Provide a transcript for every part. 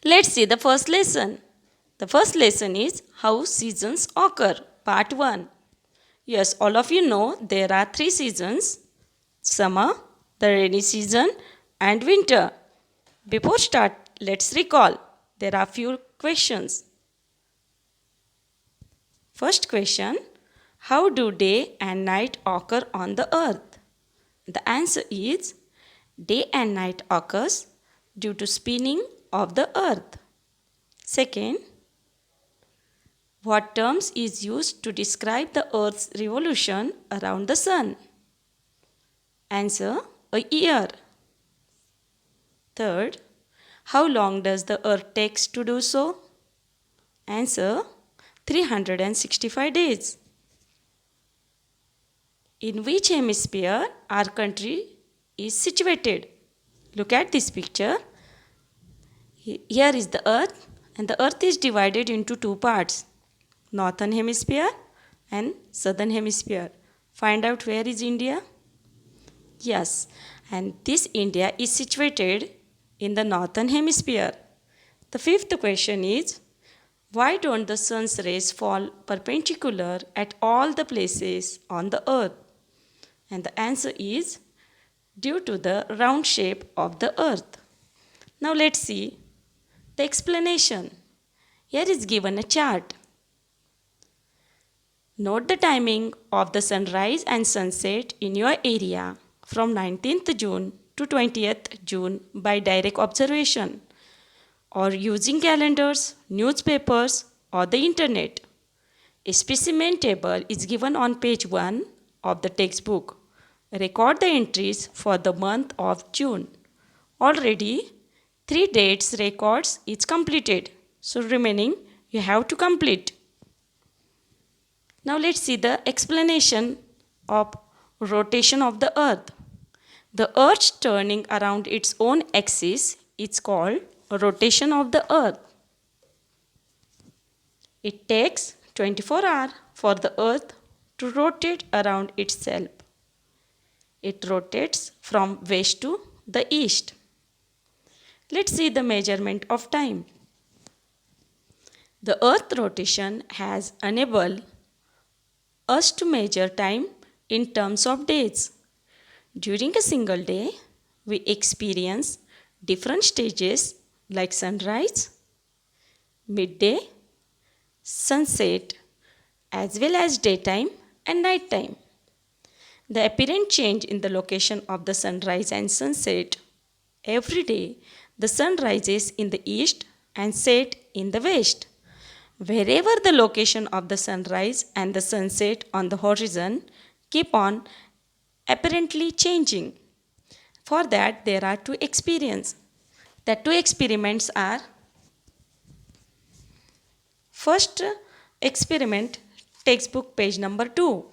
Let's see the first lesson. The first lesson is how seasons occur, part 1. Yes, all of you know there are 3 seasons: summer, the rainy season, and winter. Before start, let's recall. There are few questions. First question: how do day and night occur on the earth? The answer is day and night occurs due to spinning of the earth. Second, what terms is used to describe the earth's revolution around the sun? Answer: a year. Third, how long does the earth takes to do so? Answer: 365 days. In which hemisphere our country is situated? Look at this picture. Here is the earth, and the earth is divided into two parts: northern hemisphere and southern hemisphere. Find out where is India? Yes, and this India is situated in the northern hemisphere. The fifth question is, why don't the sun's rays fall perpendicular at all the places on the earth? And the answer is due to the round shape of the earth. Now let's see the explanation. Here is given a chart. Note the timing of the sunrise and sunset in your area from 19th June to 20th June by direct observation or using calendars, newspapers, or the internet. A specimen table is given on page 1 of the textbook. Record the entries for the month of June. Already 3 dates records is completed, so remaining you have to complete. Now let's see the explanation of rotation of the earth. The earth turning around its own axis is called rotation of the earth. It takes 24 hours for the earth to rotate around itself. It rotates from west to the east. Let's see the measurement of time. The earth rotation has enabled us to measure time in terms of days. During a single day, we experience different stages like sunrise, midday, sunset, as well as daytime and nighttime. The apparent change in the location of the sunrise and sunset. Every day, the sun rises in the east and set in the west. Wherever the location of the sunrise and the sunset on the horizon keep on apparently changing. For that, there are two experiments. The two experiments are: first experiment, textbook page number 2.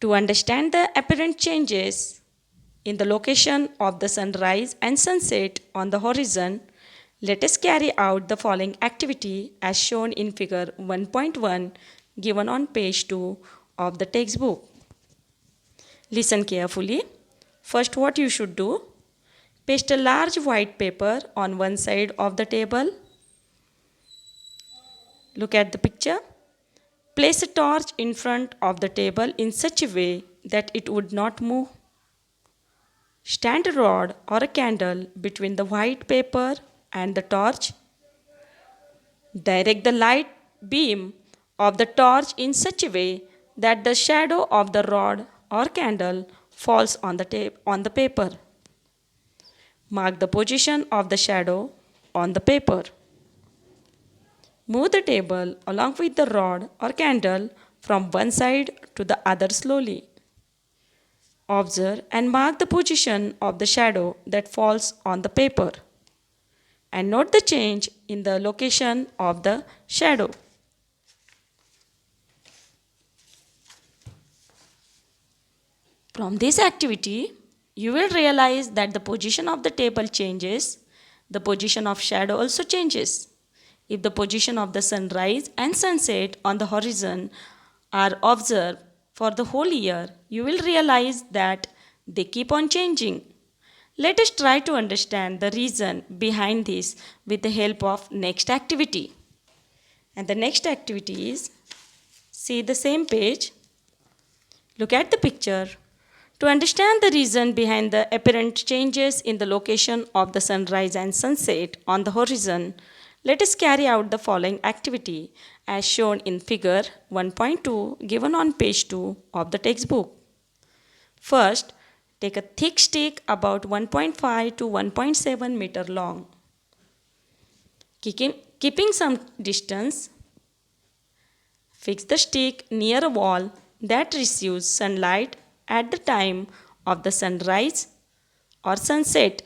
To understand the apparent changes in the location of the sunrise and sunset on the horizon, let us carry out the following activity as shown in figure 1.1 given on page 2 of the textbook. Listen carefully. First, what you should do: paste a large white paper on one side of the table. Look at the picture. Place a torch in front of the table in such a way that it would not move. Stand a rod or a candle between the white paper and the torch. Direct the light beam of the torch in such a way that the shadow of the rod or candle falls on the paper. Mark the position of the shadow on the paper. Move the table along with the rod or candle from one side to the other slowly. Observe and mark the position of the shadow that falls on the paper, and note the change in the location of the shadow. From this activity, you will realize that the position of the table changes, the position of shadow also changes. If the position of the sunrise and sunset on the horizon are observed for the whole year, you will realize that they keep on changing. Let us try to understand the reason behind this with the help of next activity. And the next activity is, see the same page, look at the picture. To understand the reason behind the apparent changes in the location of the sunrise and sunset on the horizon, let us carry out the following activity as shown in figure 1.2 given on page 2 of the textbook. First, take a thick stick about 1.5 to 1.7 meter long. Keeping some distance, fix the stick near a wall that receives sunlight at the time of the sunrise or sunset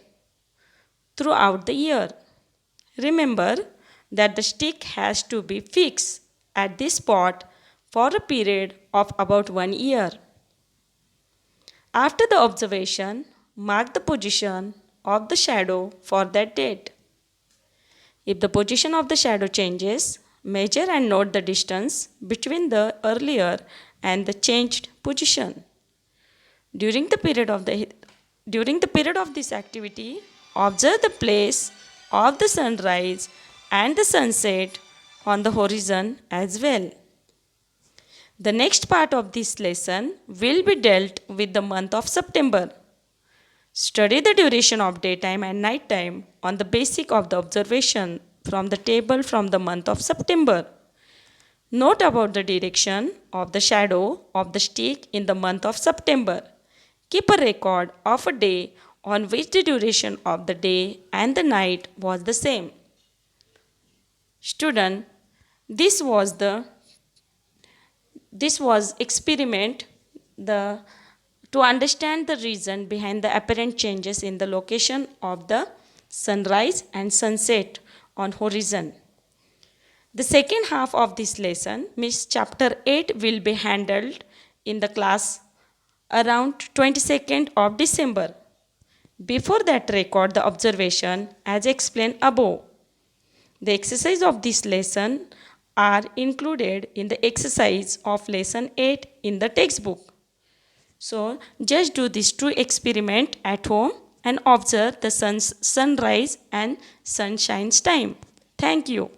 throughout the year. Remember that the stick has to be fixed at this spot for a period of about 1 year. After the observation, mark the position of the shadow for that date. If the position of the shadow changes, measure and note the distance between the earlier and the changed position. During the period of this activity, observe the place of the sunrise and the sunset on the horizon as well. The next part of this lesson will be dealt with the month of September. Study the duration of daytime and nighttime on the basis of the observation from the table from the month of September. Note about the direction of the shadow of the stick in the month of September. Keep a record of a day on which the duration of the day and the night was the same. Student, this was experiment to understand the reason behind the apparent changes in the location of the sunrise and sunset on horizon. The second half of this lesson, means chapter 8, will be handled in the class around 22nd of December. Before that, record the observation as explained above. The exercise of this lesson are included in the exercise of lesson 8 in the textbook. So, just do these two experiments at home and observe the sunrise and sunshine's time. Thank you.